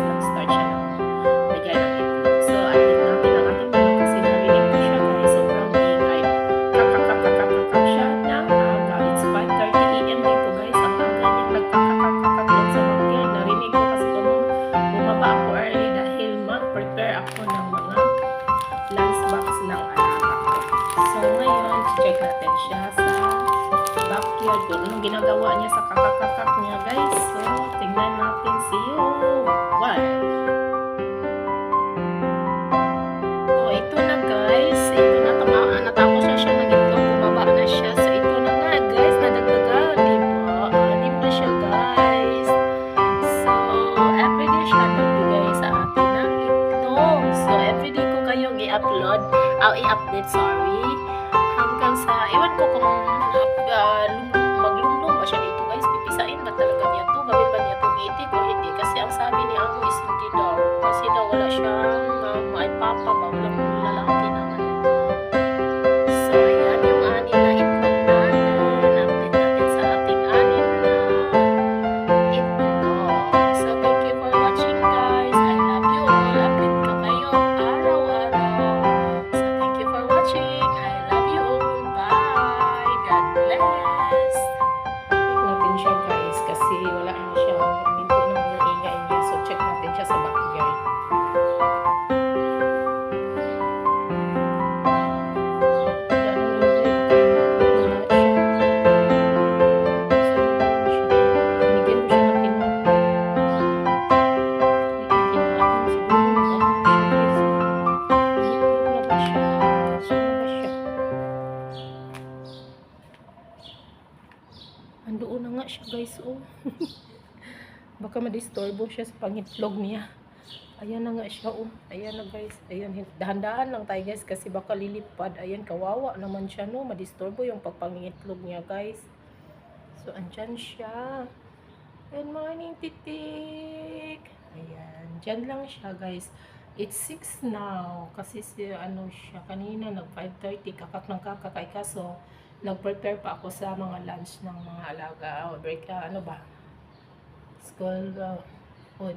nag-start siya ng bigay ng itlog. So, update natin ang ating manok kasi narinig ko siya guys. Sobrang ingay. Kakakakakakakak siya ng aga. It's 5:30 AM dito guys. Ang aga niyang nagkakakakakak doon sa backyard. Narinig ko kasi bumaba ako early dahil mag-prepare ako ng mga lunch box ng alaga ko. So, ngayon, check natin siya sa backyard kung anong ginagawa niya sa kakakakak niya guys. So, tingnan natin si Wow! So, ito na guys. Ito na, natapos na siya ng itlog. Bumaba na siya. So, ito na nga guys. Nadagdagan. Diba? Anim na siya guys. So, everyday siya nagbigay sa atin ng itlog. So, everyday ko kayong i-upload. I-update, sorry. Hanggang sa, ewan ko kung maglumlum ba siya dito guys. Pipisain ba talaga niya to? Gawin ba niya itong itik o hindi? Kasi ang sabi ni Amo is hindi daw. Kasi daw wala siyang maipapa ba? Walang lalaki naman. So, ayan yung anin na itlog natin. Update natin sa ating anin na itlog. So, thank you for watching guys. I love you all. Update ko kayo araw-araw. So, thank you for watching. I love you all. Bye. God bless. Natin siya guys kasi wala na siya pinto ng ingay niya. So, check natin siya sa backyard. Andoon na nga siya guys, oh. Baka madisturbo siya sa pangitlog niya. Ayan na nga siya, oh. Ayan na guys. Ayan, dahan-dahan lang tayo guys kasi baka lilipad. Ayan, kawawa naman siya, no. Madisturbo yung pagpangitlog niya guys. So, andyan siya. Good morning, titik. Ayan, dyan lang siya guys. It's 6 now. Kasi ano siya, kanina nag 5:30 kakak ng kakakay kaso nag-prepare pa ako sa mga lunch ng mga alaga o break, ano ba, school food.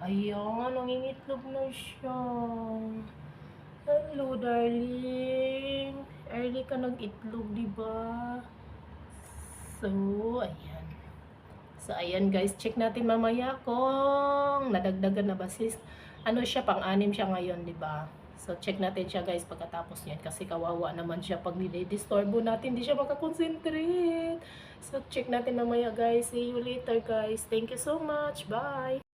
Ayun, nangingitlog na siya. Hello darling, early ka nag-itlog diba? So ayan, ayan guys, check natin mamaya kung nadagdagan na ba sis. Ano siya, pang-anim siya ngayon diba? So, check natin siya guys pagkatapos niyan kasi kawawa naman siya pag nilidisturbo natin, hindi siya makakonsentrate. So, check natin mamaya guys. See you later guys. Thank you so much. Bye!